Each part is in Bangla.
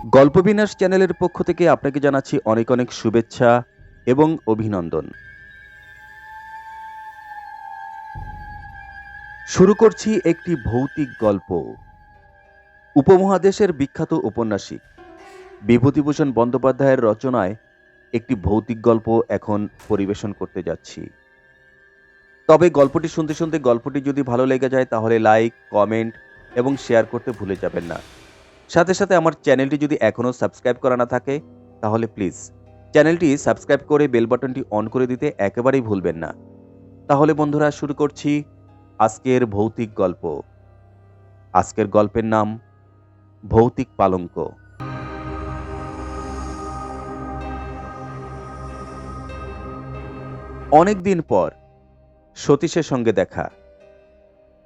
গল্পবিনাশ চ্যানেলের পক্ষ থেকে আপনাকে জানাচ্ছি অনেক অনেক শুভেচ্ছা এবং অভিনন্দন। শুরু করছি একটি ভৌতিক গল্প। উপমহাদেশের বিখ্যাত ঔপন্যাসিক বিভূতিভূষণ বন্দ্যোপাধ্যায়ের রচনায় একটি ভৌতিক গল্প এখন পরিবেশন করতে যাচ্ছি। তবে গল্পটি শুনতে শুনতে গল্পটি যদি ভালো লেগে যায় তাহলে লাইক, কমেন্ট এবং শেয়ার করতে ভুলে যাবেন না। সাথে সাথে আমার চ্যানেলটি যদি এখনও সাবস্ক্রাইব করা না থাকে তাহলে প্লিজ চ্যানেলটি সাবস্ক্রাইব করে বেল বাটনটি অন করে দিতে একেবারেই ভুলবেন না। তাহলে বন্ধুরা শুরু করছি আজকের ভৌতিক গল্প। আজকের গল্পের নাম ভৌতিক পালঙ্ক। অনেক দিন পর সতীশের সঙ্গে দেখা।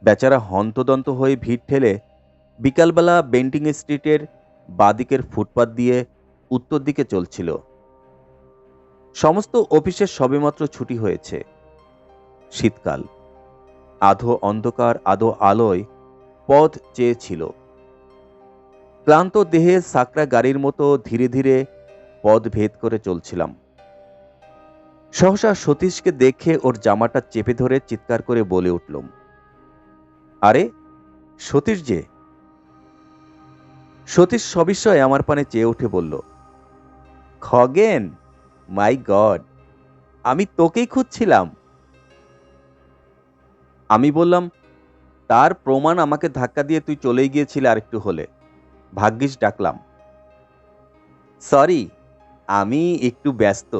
বেচারা হন্তদন্ত হয়ে ভিড় ঠেলে বিকালবেলা বেন্টিং স্ট্রিটের বাদিকের ফুটপাত দিয়ে উত্তর দিকে চলছিল। সমস্ত অফিসের সবেমাত্র ছুটি হয়েছে। শীতকাল, আধো অন্ধকার আধো আলোয় পথ চেয়েছিল। ক্লান্ত দেহে সাকরা গাড়ির মতো ধীরে ধীরে পথ ভেদ করে চলছিলাম। সহসা সতীশকে দেখে ওর জামাটা চেপে ধরে চিৎকার করে বলে উঠলুম, আরে সতীশ যে! সতীশ সবিস্ময়ে আমার পানে চেয়ে উঠে বলল, খগেন, মাই গড, আমি তোকেই খুঁজছিলাম। আমি বললাম, তার প্রমাণ আমাকে ধাক্কা দিয়ে তুই চলেই গিয়েছিলে আরেকটু হলে, ভাগ্যিস ডাকলাম। সরি, আমি একটু ব্যস্ত।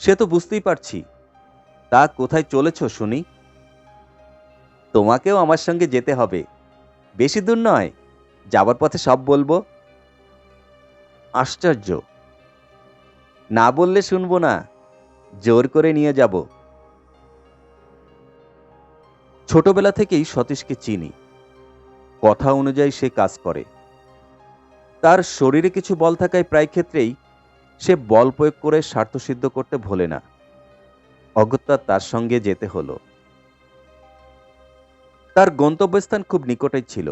সে তো বুঝতেই পারছি। তা কোথায় চলেছ শুনি? তোমাকেও আমার সঙ্গে যেতে হবে, বেশি দূর নয়, যাবার পথে সব বলবো। আশ্চর্য! না বললে শুনবো না, জোর করে নিয়ে যাব। ছোটবেলা থেকেই সতীশকে চিনি। কথা অনুযায়ী সে কাজ করে। তার শরীরে কিছু বল থাকায় প্রায় ক্ষেত্রেই সে বল প্রয়োগ করে স্বার্থসিদ্ধ করতে ভোলে না। অগত্যা তার সঙ্গে যেতে হলো। তার গন্তব্যস্থান খুব নিকটেই ছিল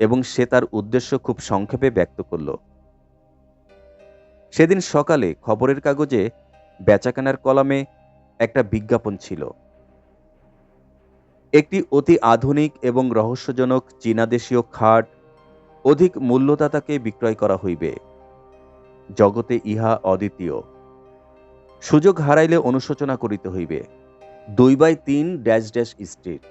এবং সে তার উদ্দেশ্য খুব সংক্ষেপে ব্যক্ত করল। সেদিন সকালে খবরের কাগজে বেচাকেনার কলামে একটা বিজ্ঞাপন ছিল। একটি অতি আধুনিক এবং রহস্যজনক চীনা দেশীয় খাট অধিক মূল্যদাতাকে বিক্রয় করা হইবে। জগতে ইহা অদ্বিতীয়, সুযোগ হারাইলে অনুশোচনা করিতে হইবে। 2/3 স্ট্রিট।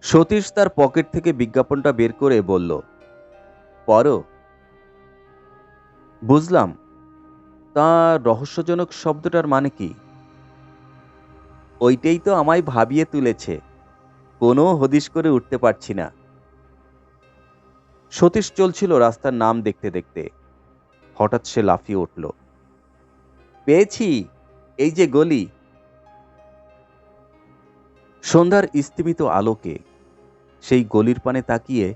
সতীশ তার পকেট থেকে বিজ্ঞাপনটা বের করে বলল, পড়ো। বুঝলাম, তা রহস্যজনক শব্দটার মানে কি? ওইটাই তো আমায় ভাবিয়ে তুলেছে, কোনো হদিশ করে উঠতে পারছি না। সতীশ চলছিল রাস্তার নাম দেখতে দেখতে। হঠাৎ সে লাফিয়ে উঠল, পেয়েছি, এই যে গলি। সন্ধ্যার স্তিমিত আলোকে সেই গলির পানে তাকিয়ে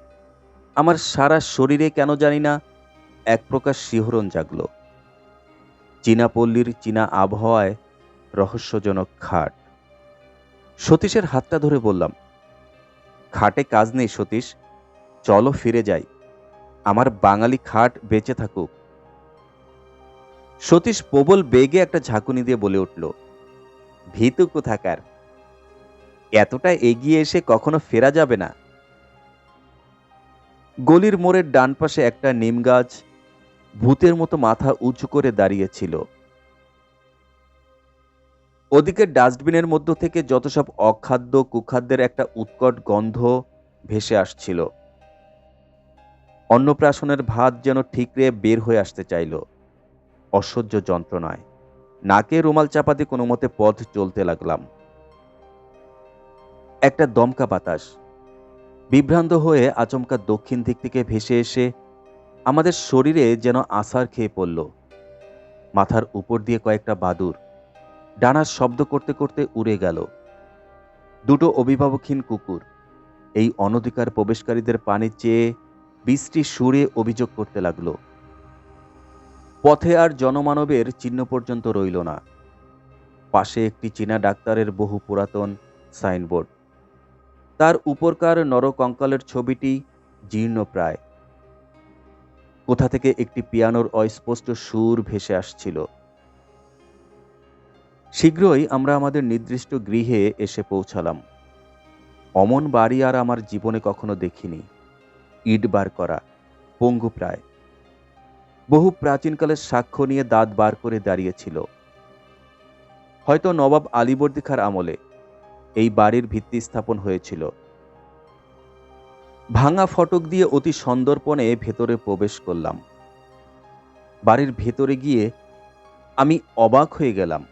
আমার সারা শরীরে কেন জানি না এক প্রকার শিহরণ জাগল। চীনা পল্লীর চীনা আবহাওয়ায় রহস্যজনক খাট। সতীশের হাতটা ধরে বললাম, খাটে কাজ নেই সতীশ, চলো ফিরে যাই, আমার বাঙালি খাট বেঁচে থাকুক। সতীশ প্রবল বেগে একটা ঝাঁকুনি দিয়ে বলে উঠল, ভীতু কোথাকার, এতটা এগিয়ে এসে কখনো ফেরা যাবে না। গলির মোড়ের ডান পাশে একটা নিম গাছ ভূতের মতো মাথা উঁচু করে দাঁড়িয়েছিল। ওদিকে ডাস্টবিনের মধ্য থেকে যত সব অখাদ্য কুখাদ্যের একটা উৎকট গন্ধ ভেসে আসছিল। অন্নপ্রাশনের ভাত যেন ঠিকরে বের হয়ে আসতে চাইল অসহ্য যন্ত্রণায়। নাকে রুমাল চাপাতে কোনো মতে পথ চলতে লাগলাম। একটা দমকা বাতাস বিভ্রান্ত হয়ে আচমকা দক্ষিণ দিক থেকে ভেসে এসে আমাদের শরীরে যেন আছাড় খেয়ে পড়ল। মাথার উপর দিয়ে কয়েকটা বাদুড় ডানার শব্দ করতে করতে উড়ে গেল। দুটো অভিভাবকহীন কুকুর এই অনধিকার প্রবেশকারীদের পানে চেয়ে বৃষ্টি সুরে অভিযোগ করতে লাগল। পথে আর জনমানবের চিহ্ন পর্যন্ত রইল না। পাশে একটি চীনা ডাক্তারের বহু পুরাতন সাইনবোর্ড, তার উপরকার নরকঙ্কালের ছবিটি জীর্ণপ্রায়। কোথা থেকে একটি পিয়ানোর অস্পষ্ট সুর ভেসে আসছিল। শীঘ্রই আমরা আমাদের নির্দিষ্ট গৃহে এসে পৌঁছালাম। অমন বাড়ি আর আমার জীবনে কখনো দেখিনি। ইট বার করা, পঙ্গুপ্রায়। বহু প্রাচীনকালের সাক্ষ্য নিয়ে দাঁত বার করে দাঁড়িয়েছিল। হয়তো নবাব আলীবর্দী খাঁর আমলে এই বাড়ির ভিত্তি স্থাপন হয়েছিল। ভাঙা ফটক দিয়ে অতি সন্দর্পণে ভেতরে প্রবেশ করলাম। বাড়ির ভেতরে গিয়ে আমি অবাক হয়ে গেলাম।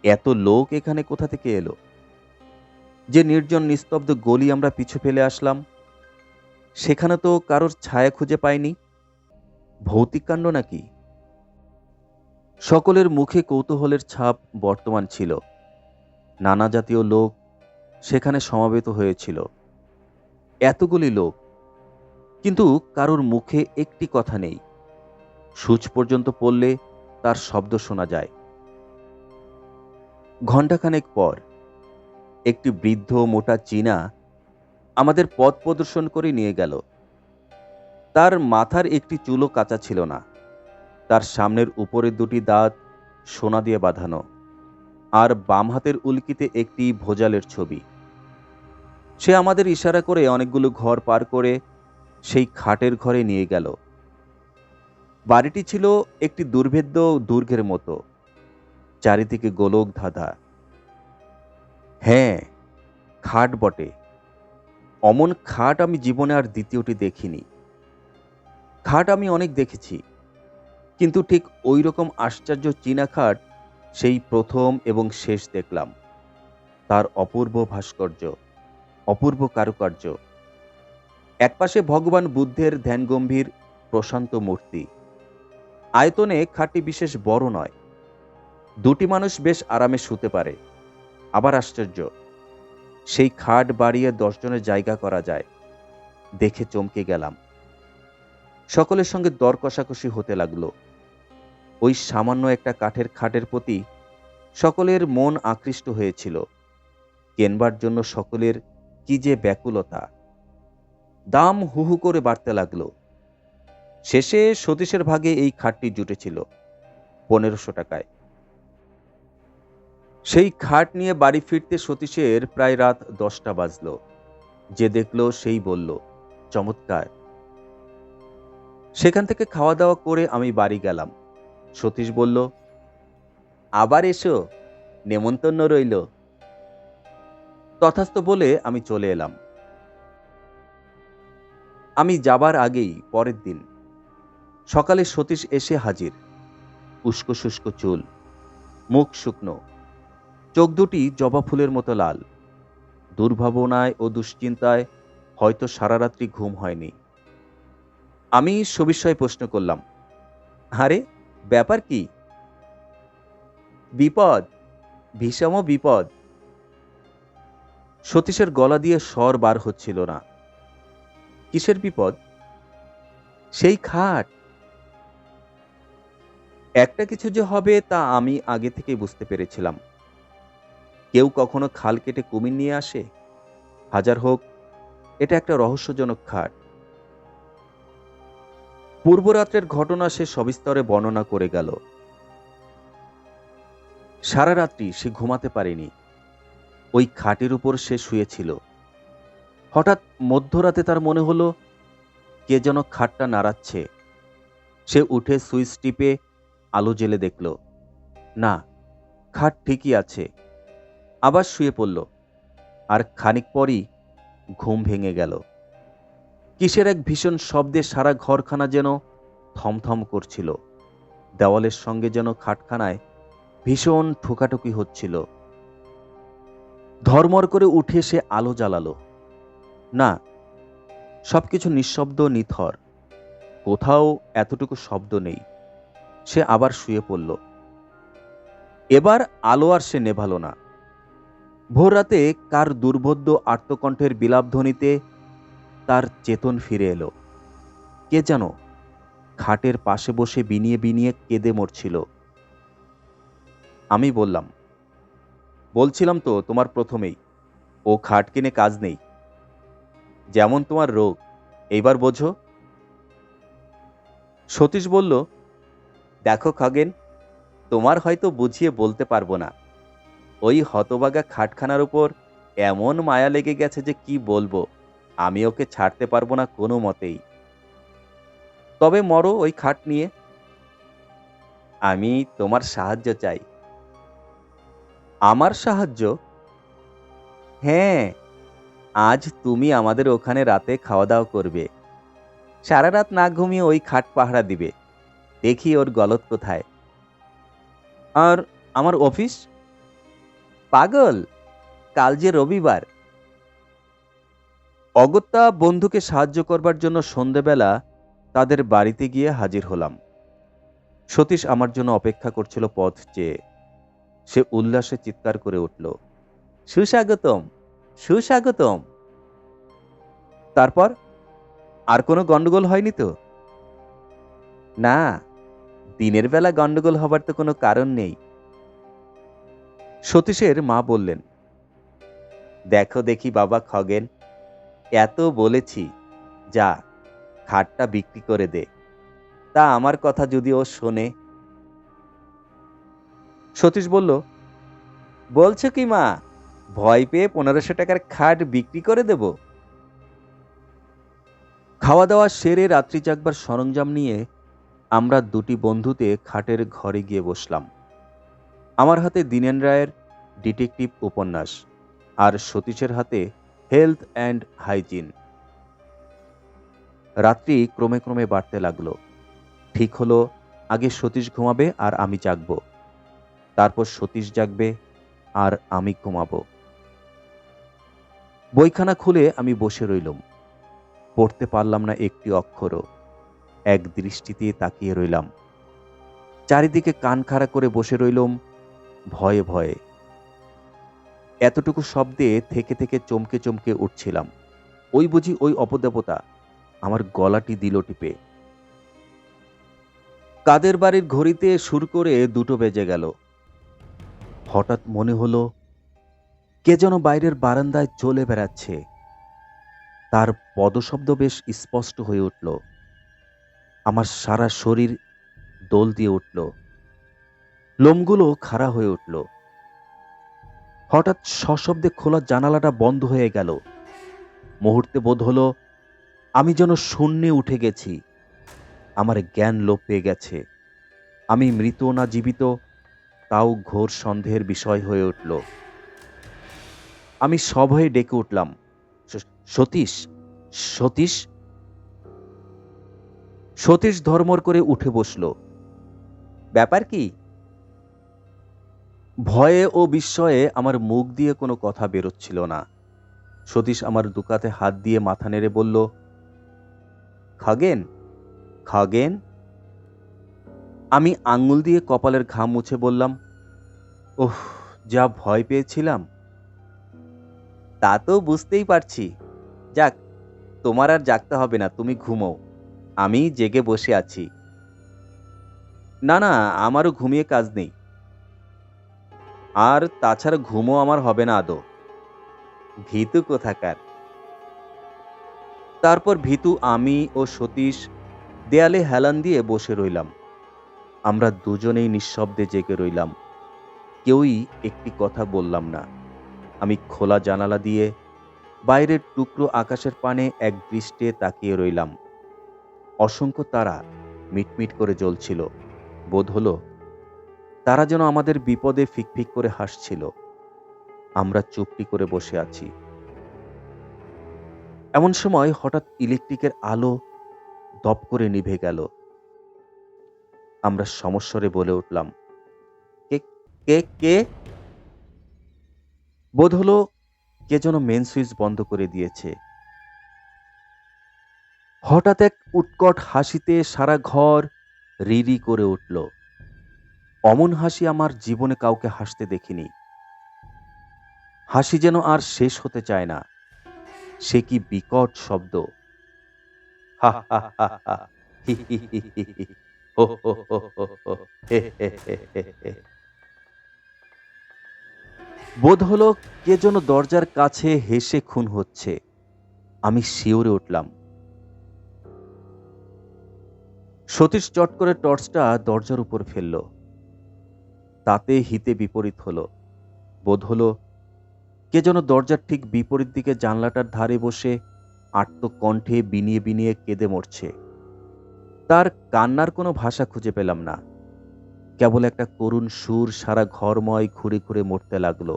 এত লোক এখানে কোথা থেকে এলো? যে নির্জন নিস্তব্ধ গলি আমরা পিছু ফেলে আসলাম, সেখানে তো কারোর ছায়া খুঁজে পাইনি। ভৌতিক কাণ্ড নাকি? সকলের মুখে কৌতূহলের ছাপ বর্তমান ছিল। নানা জাতীয় লোক সেখানে সমাবেত হয়েছিল। এতগুলি লোক, কিন্তু কারোর মুখে একটি কথা নেই। সূচ পর্যন্ত পড়লে তার শব্দ শোনা যায়। ঘণ্টাখানেক পর একটি বৃদ্ধ মোটা চীনা আমাদের পথ প্রদর্শন করে নিয়ে গেল। তার মাথার একটি চুলও কাঁচা ছিল না। তার সামনের উপরের দুটি দাঁত সোনা দিয়ে বাঁধানো, আর বাম হাতের উল্কিতে একটি ভোজালের ছবি। সে আমাদের ইশারা করে অনেকগুলো ঘর পার করে সেই খাটের ঘরে নিয়ে গেল। বাড়িটি ছিল একটি দুর্ভেদ্য দুর্গের মতো, চারিদিকে গোলক ধাঁধা। হ্যাঁ, খাট বটে। অমন খাট আমি জীবনে আর দ্বিতীয়টি দেখিনি। খাট আমি অনেক দেখেছি, কিন্তু ঠিক ওই রকম আশ্চর্য চীনা খাট সেই প্রথম এবং শেষ দেখলাম। তার অপূর্ব ভাস্কর্য, অপূর্ব কারুকার্য। একপাশে ভগবান বুদ্ধের ধ্যানগম্ভীর প্রশান্ত মূর্তি। আয়তনে খাটটি বিশেষ বড় নয়। দুটি মানুষ বেশ আরামে শুতে পারে। আবার আশ্চর্য, সেই খাট বাড়িয়ে 10 জনের জায়গা করা যায়। দেখে চমকে গেলাম। সকলের সঙ্গে দর কষাকষি হতে লাগলো। ওই সামান্য একটা কাঠের খাটের প্রতি সকলের মন আকৃষ্ট হয়েছিল। কেনবার জন্য সকলের কি যে ব্যাকুলতা! দাম হু হু করে বাড়তে লাগলো। শেষে সতীশের ভাগে এই খাটটি জুটেছিল 1500 টাকায়। সেই খাট নিয়ে বাড়ি ফিরতে সতীশের প্রায় রাত 10টা বাজল। যে দেখল সেই বলল, চমৎকার। সেখান থেকে খাওয়া দাওয়া করে আমি বাড়ি গেলাম। সতীশ বলল, আবার এসো, নেমন্তন্ন রইল। তথাস্থ বলে আমি চলে এলাম। আমি যাবার আগেই পরের দিন সকালে সতীশ এসে হাজির। উস্কো শুষ্ক চুল, মুখ শুকনো, চোখ দুটি জবা ফুলের মতো লাল। দুর্ভাবনায় ও দুশ্চিন্তায় হয়তো সারা রাত্রি ঘুম হয়নি। আমি সবিস্ময়ে প্রশ্ন করলাম, আরে ব্যাপার কি? বিপদ, ভীষণ বিপদ। সতীশের গলা দিয়ে স্বর বার হচ্ছিল না। কিসের বিপদ? সেই খাট। একটা কিছু যে হবে তা আমি আগে থেকেই বুঝতে পেরেছিলাম। কেউ কখনো খাল কেটে কুমির নিয়ে আসে? হাজার হোক, এটা একটা রহস্যজনক খাট। পূর্বরাত্রের ঘটনা সে সবিস্তরে বর্ণনা করে গেল। সারা রাত্রি সে ঘুমাতে পারেনি। ওই খাটের উপর সে শুয়েছিল। হঠাৎ মধ্যরাতে তার মনে হলো কে যেন খাটটা নাড়াচ্ছে। সে উঠে সুইচ টিপে আলো জ্বেলে দেখল, না, খাট ঠিকই আছে। আবার শুয়ে পড়ল, আর খানিক পরই ঘুম ভেঙে গেল। কিসের এক ভীষণ শব্দে সারা ঘরখানা যেন থমথম করছিল। দেওয়ালের সঙ্গে যেন খাটখানায় ভীষণ ঠোকাঠুকি হচ্ছিল। ধর্মর করে উঠে সে আলো জ্বালালো। না, সবকিছু নিঃশব্দ, নিথর। কোথাও এতটুকু শব্দ নেই। সে আবার শুয়ে পড়ল। এবার আলো আর সে নেভালো না। ভোর রাতে কার দুর্বোধ্য আর্তকণ্ঠের বিলাপধ্বনিতে তার চেতন ফিরে এলো। কে যেন খাটের পাশে বসে বিনিয়ে বিনিয়ে কেঁদে মরছিল। আমি বললাম, বলছিলাম তো তোমার প্রথমেই, ও খাট কিনে কাজ নেই। যেমন তোমার রোগ, এইবার বোঝো। সতীশ বলল, দেখো খগেন, তোমার হয়তো বুঝিয়ে বলতে পারবো না। ওই হতভাগা খাটখানার উপর এমন মায়া লেগে গেছে যে কি বলবো। আমি ওকে ছাড়তে পারবো না কোনো মতেই। তবে মরো ওই খাট নিয়ে। আমি তোমার সাহায্য চাই। আমার সাহায্য? হ্যাঁ, আজ তুমি আমাদের ওখানে রাতে খাওয়া দাওয়া করবে। সারা রাত না ঘুমিয়ে ওই খাট পাহারা দিবে। দেখি ওর গলত কোথায়। আর আমার অফিস? পাগল, কাল যে রবিবার। অগত্যা বন্ধুকে সাহায্য করবার জন্য সন্ধেবেলা তাদের বাড়িতে গিয়ে হাজির হলাম। সতীশ আমার জন্য অপেক্ষা করছিল পথ চেয়ে। সে উল্লাসে চিৎকার করে উঠল, সুস্বাগতম, সুস্বাগতম। তারপর আর কোনো গন্ডগোল হয়নি তো? না, দিনের বেলা গন্ডগোল হবার তো কোনো কারণ নেই। সতীশের মা বললেন, দেখো দেখি বাবা খগেন, এত বলেছি, যা খাটটা বিক্রি করে দে। তা আমার কথা যদি ও শোনে। সতীশ বলল, বলছো কি মা, ভয় পেয়ে 1500 টাকার খাট বিক্রি করে দেব? খাওয়া দাওয়া সেরে রাত্রি জাগবার সরঞ্জাম নিয়ে আমরা দুটি বন্ধুতে খাটের ঘরে গিয়ে বসলাম। আমার হাতে দীনেন রায়ের ডিটেকটিভ উপন্যাস, আর সতীশের হাতে হেলথ অ্যান্ড হাইজিন। রাত্রি ক্রমে ক্রমে বাড়তে লাগলো। ঠিক হলো, আগে সতীশ ঘুমাবে আর আমি জাগব। তারপর সতীশ জাগবে আর আমি ঘুমাবো। বইখানা খুলে আমি বসে রইলাম। পড়তে পারলাম না একটি অক্ষরও। এক দৃষ্টিতে তাকিয়ে রইলাম। চারিদিকে কান খাড়া করে বসে রইলাম ভয়ে ভয়ে। এতটুকু শব্দে থেকে থেকে চমকে চমকে উঠছিলাম। ওই বুঝি ওই অপদেবতা আমার গলাটি দিল টিপে। কাদের বাড়ির ঘড়িতে সুর করে 2টো বেজে গেল। হঠাৎ মনে হলো কে যেন বাইরের বারান্দায় চলে বেড়াচ্ছে। তার পদশব্দ বেশ স্পষ্ট হয়ে উঠল। আমার সারা শরীর দোল দিয়ে উঠল, লোমগুলো খাড়া হয়ে উঠল। হঠাৎ সশব্দে খোলা জানালাটা বন্ধ হয়ে গেল। মুহূর্তে বোধ হলো আমি যেন শূন্যে উঠে গেছি। আমার জ্ঞান লোপ পেয়ে গেছে। আমি মৃত না জীবিত তাও ঘোর সন্দেহের বিষয় হয়ে উঠল। আমি সভয়ে ডেকে উঠলাম, সতীশ, সতীশ। সতীশ ধর্মর করে উঠে বসল। ব্যাপার কি? ভয়ে ও বিস্ময়ে আমার মুখ দিয়ে কোনো কথা বেরোচ্ছিল না। সতীশ আমার দুকাতে হাত দিয়ে মাথা নেড়ে বলল, খগেন, খগেন। আমি আঙ্গুল দিয়ে কপালের ঘাম মুছে বললাম, ওহ, যা ভয় পেয়েছিলাম। তা তো বুঝতেই পারছি। যাক, তোমার আর জাগতে হবে না, তুমি ঘুমো। আমি জেগে বসে আছি। না না, আমারও ঘুমিয়ে কাজ নেই। আর তাছাড়া ঘুমও আমার হবে না আদৌ। ভীতু কোথাকার। তারপর ভীতু আমি ও সতীশ দেয়ালে হেলান দিয়ে বসে রইলাম। আমরা দুজনেই নিঃশব্দে জেগে রইলাম। কেউই একটি কথা বললাম না। আমি খোলা জানালা দিয়ে বাইরের টুকরো আকাশের পানে এক দৃষ্টে তাকিয়ে রইলাম। অসংখ্য তারা মিটমিট করে জ্বলছিল। বোধ হলো তারা যেন আমাদের বিপদে ফিকফিক করে হাসছিল। আমরা চুপটি করে বসে আছি। এমন সময় হঠাৎ ইলেকট্রিকের আলো দপ করে নিভে গেল। আমরা সমস্বরে বলে উঠলাম, কে কে কে? বোধ হলো কে যেন মেন সুইচ বন্ধ করে দিয়েছে। হঠাৎ এক উৎকট হাসিতে সারা ঘর রি করে উঠল। অমন হাসি আমার জীবনে কাউকে হাসতে দেখিনি। হাসি যেন আর শেষ হতে চায় না। সে কি বিকট শব্দ! হা হা হা হা, হি হি হি হি হি, হো হো হো হো হো, হে হে হে হে হে। বোধ হলো কে যেন দরজার কাছে হেসে খুন হচ্ছে। আমি শিউরে উঠলাম। সতীশ চট করে টর্চটা দরজার উপর ফেলল। তাতে হিতে বিপরীত হলো। বোধ হলো কে যেন দরজার ঠিক বিপরীত দিকে জানলাটার ধারে বসে আর্ত কণ্ঠে বিনিয়ে বিনিয়ে কেঁদে মরছে। তার কান্নার কোনো ভাষা খুঁজে পেলাম না। কেবল একটা করুণ সুর সারা ঘরময় ঘুরে ঘুরে মরতে লাগলো।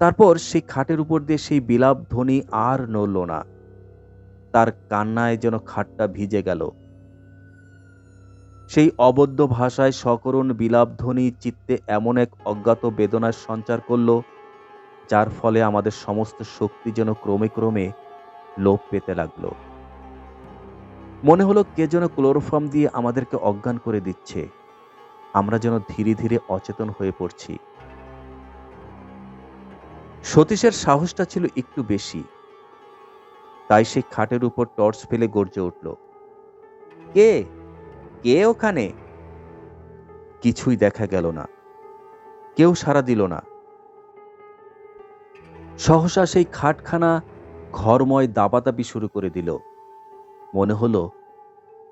তারপর সেই খাটের উপর দিয়ে সেই বিলাপ ধ্বনি আর নড়ল না। তার কান্নায় যেন খাটটা ভিজে গেল। সেই অবদ্ধ ভাষায় সকরুণ বিলাপ ধ্বনি চিত্তে এমন এক অজ্ঞাত বেদনার সঞ্চার করল, যার ফলে আমাদের সমস্ত শক্তি যেন ক্রমে ক্রমে লোপ পেতে লাগল। মনে হলো কে যেন ক্লোরোফর্ম দিয়ে আমাদেরকে অজ্ঞান করে দিচ্ছে। আমরা যেন ধীরে ধীরে অচেতন হয়ে পড়ছি। সতীশের সাহসটা ছিল একটু বেশি, তাই সে খাটের উপর টর্চ ফেলে গর্জে উঠল, কে কে ওখানে? কিছুই দেখা গেল না। কেউ সাড়া দিল না। সহসা সেই খাটখানা ঘরময় দাপাদাপি শুরু করে দিল। মনে হলো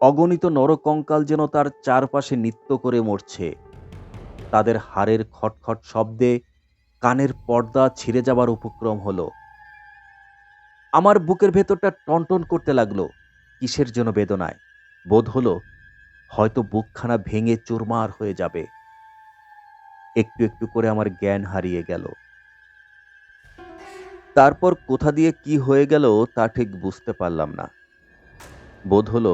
অগণিত নরকঙ্কাল যেন তার চারপাশে নৃত্য করে মরছে। তাদের হাড়ের খটখট শব্দে কানের পর্দা ছিঁড়ে যাবার উপক্রম হলো। আমার বুকের ভেতরটা টনটন করতে লাগলো কিসের জন্য বেদনায়। বোধ হলো হয়তো বুকখানা ভেঙে চুরমার হয়ে যাবে। একটু একটু করে আমার জ্ঞান হারিয়ে গেল। তারপর কোথা দিয়ে কি হয়ে গেল তা ঠিক বুঝতে পারলাম না। বোধ হলো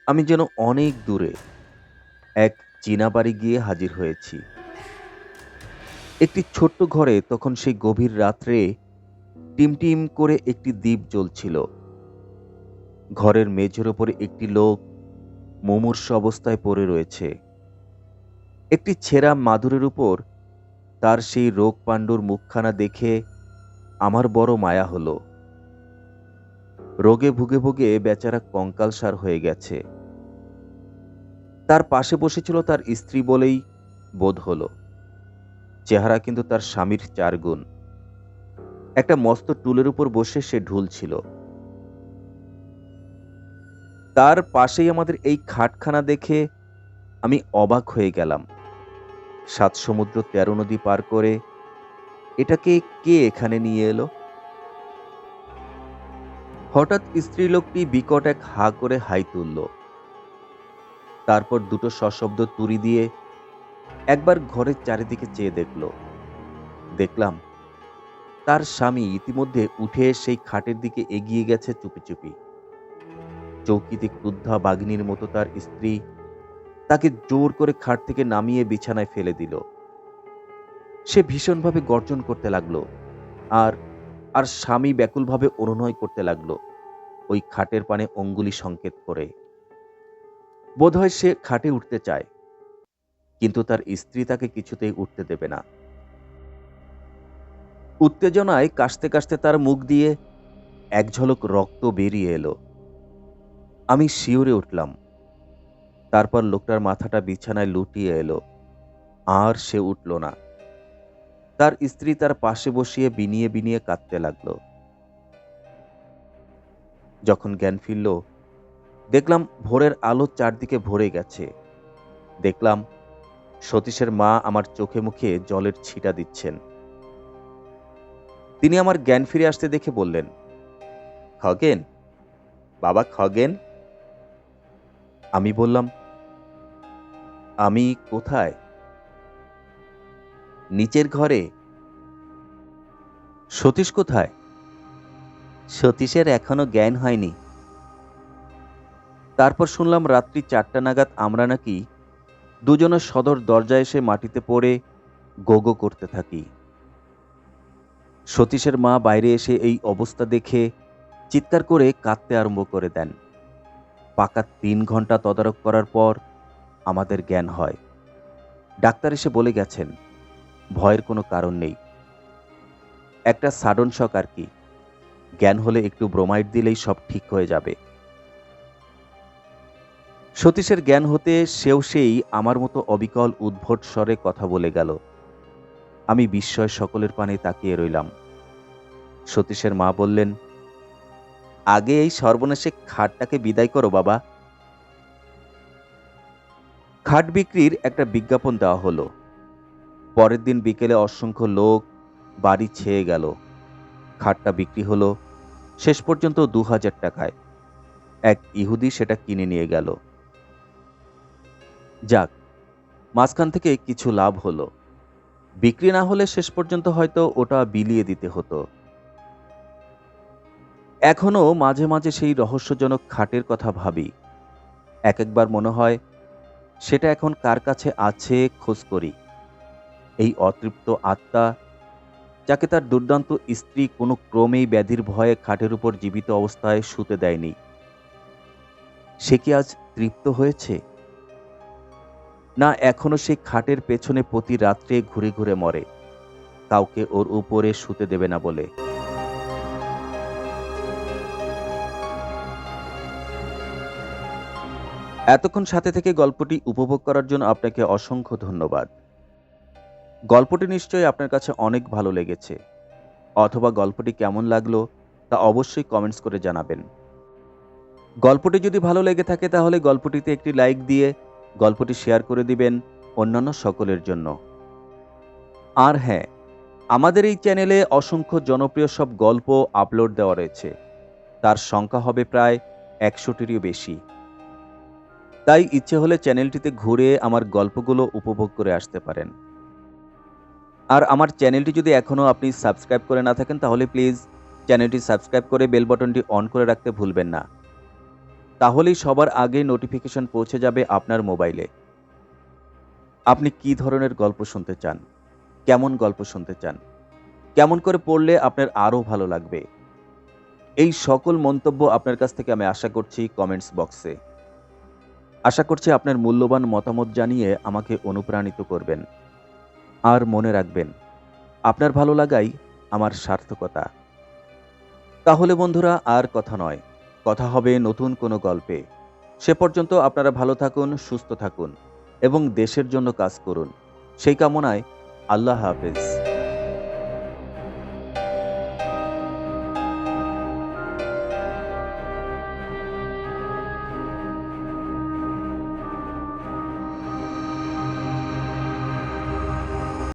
আমি যেন অনেক দূরে এক চীনা বাড়ি গিয়ে হাজির হয়েছি। একটি ছোট্ট ঘরে তখন সেই গভীর রাত্রে টিমটিম করে একটি দ্বীপ জ্বলছিল। ঘরের মেঝের ওপরে একটি লোক মুমূর্ষু অবস্থায় পড়ে রয়েছে। একটি ছেঁড়া মাদুরের উপর তার সেই রোগ পাণ্ডুর মুখখানা দেখে আমার বড় মায়া হলো। রোগে ভুগে ভুগে বেচারা কঙ্কালসার হয়ে গেছে। তার পাশে বসেছিল তার স্ত্রী বলেই বোধ হলো। চেহারা কিন্তু তার স্বামীর 4 গুণ। একটা মস্ত টুলের উপর বসে সে ঢুলছিল। তার পাশেই আমাদের এই খাটখানা দেখে আমি অবাক হয়ে গেলাম। 7 সমুদ্র 13 নদী পার করে এটাকে কে এখানে নিয়ে এলো? হঠাৎ স্ত্রীলোকটি বিকট এক হা করে হাই তুলল। তারপর দুটো সশব্দ তুড়ি দিয়ে একবার ঘরের চারিদিকে চেয়ে দেখল। দেখলাম তার স্বামী ইতিমধ্যে উঠে সেই খাটের দিকে এগিয়ে গেছে চুপি চুপি। চৌকিতে ক্রুদ্ধা বাঘিনীর মতো তার স্ত্রী তাকে জোর করে খাট থেকে নামিয়ে বিছানায় ফেলে দিল। সে ভীষণভাবে গর্জন করতে লাগলো, আর আর স্বামী ব্যাকুলভাবে অনুনয় করতে লাগলো ওই খাটের পানে অঙ্গুলি সংকেত করে। বোধহয় সে খাটে উঠতে চায়, কিন্তু তার স্ত্রী তাকে কিছুতেই উঠতে দেবে না। উত্তেজনায় কাশতে কাশতে তার মুখ দিয়ে এক ঝলক রক্ত বেরিয়ে এলো। আমি শিউরে উঠলাম। তারপর লোকটার মাথাটা বিছানায় লুটিয়ে এলো, আর সে উঠল না। তার স্ত্রী তার পাশে বসিয়ে বিনিয়ে বিনিয়ে কাঁদতে লাগলো। যখন জ্ঞান ফিরল, দেখলাম ভোরের আলো চারদিকে ভরে গেছে। দেখলাম সতীশের মা আমার চোখে মুখে জলের ছিটা দিচ্ছেন। তিনি আমার জ্ঞান ফিরে আসতে দেখে বললেন, খগেন, বাবা খগেন। আমি বললাম, আমি কোথায়? নিচের ঘরে। সতীশ কোথায়? সতীশের এখনো জ্ঞান হয়নি। তারপর শুনলাম রাত্রি 4টা নাগাদ আমরা নাকি দুজনের সদর দরজায় এসে মাটিতে পড়ে গোগো করতে থাকি। সতীশের মা বাইরে এসে এই অবস্থা দেখে চিৎকার করে কাঁদতে আরম্ভ করে দেন। পাকা 3 ঘন্টা তদারক করার পর আমাদের জ্ঞান হয়। ডাক্তার এসে বলে গেছেন, ভয়ের কোনো কারণ নেই, একটা সাডন শক আর কি। জ্ঞান হলে একটু ব্রোমাইড দিলেই সব ঠিক হয়ে যাবে। সতীশের জ্ঞান হতে সেও সেই আমার মতো অবিকল উদ্ভট স্বরে কথা বলে গেল। আমি বিস্ময় সকলের পানে তাকিয়ে রইলাম। সতীশের মা বললেন, আগে এই সর্বনাশে খাটটাকে বিদায় করো বাবা, খাট বিক্রির একটা বিজ্ঞাপন দেওয়া হলো। পরের দিন বিকেলে অসংখ্য লোক বাড়ি ছেয়ে গেল। খাটটা বিক্রি হলো শেষ পর্যন্ত ২,০০০ টাকায়। এক ইহুদি সেটা কিনে নিয়ে গেল। যাক, মাঝখান থেকে কিছু লাভ হলো। বিক্রি না হলে শেষ পর্যন্ত হয়তো ওটা বিলিয়ে দিতে হতো। এখনো মাঝে মাঝে সেই রহস্যজনক খাটের কথা ভাবি। একবার মনে হয় সেটা এখন কার কাছে আছে খোঁজ করি। এই অতৃপ্ত আত্মা, যাকে তার দুর্দান্ত স্ত্রী কোনো ক্রমেই ব্যাধির ভয়ে খাটের উপর জীবিত অবস্থায় শুতে দেয়নি, সে কি আজ তৃপ্ত হয়েছে? না এখনো সেই খাটের পেছনে প্রতি রাত্রে ঘুরে ঘুরে মরে, কাউকে ওর উপরে শুতে দেবে না বলে। এতক্ষণ সাথে থেকে গল্পটি উপভোগ করার জন্য আপনাকে অসংখ্য ধন্যবাদ। গল্পটি নিশ্চয়ই আপনার কাছে অনেক ভালো লেগেছে, অথবা গল্পটি কেমন লাগলো তা অবশ্যই কমেন্টস করে জানাবেন। গল্পটি যদি ভালো লেগে থাকে তাহলে গল্পটিতে একটি লাইক দিয়ে গল্পটি শেয়ার করে দিবেন অন্যান্য সকলের জন্য। আর হ্যাঁ, আমাদের এই চ্যানেলে অসংখ্য জনপ্রিয় সব গল্প আপলোড দেওয়া রয়েছে। তার সংখ্যা হবে প্রায় ১০০টিরও বেশি। তাই ইচ্ছে হলে চ্যানেলটিতে ঘুরে আমার গল্পগুলো উপভোগ করে আসতে পারেন। আর আমার চ্যানেলটি যদি এখনও আপনি সাবস্ক্রাইব করে না থাকেন তাহলে প্লিজ চ্যানেলটি সাবস্ক্রাইব করে বেল বাটনটি অন করে রাখতে ভুলবেন না। তাহলেই সবার আগে নোটিফিকেশন পৌঁছে যাবে আপনার মোবাইলে। আপনি কী ধরনের গল্প শুনতে চান, কেমন গল্প শুনতে চান, কেমন করে পড়লে আপনার আরও ভালো লাগবে, এই সকল মন্তব্য আপনার কাছ থেকে আমি আশা করছি কমেন্টস বক্সে। আশা করছি আপনার মূল্যবান মতামত জানিয়ে আমাকে অনুপ্রাণিত করবেন। আর মনে রাখবেন, আপনার ভালো লাগাই আমার সার্থকতা। তাহলে বন্ধুরা, আর কথা নয়, কথা হবে নতুন কোনো গল্পে। সে পর্যন্ত আপনারা ভালো থাকুন, সুস্থ থাকুন এবং দেশের জন্য কাজ করুন। সেই কামনায় আল্লাহ হাফেজ।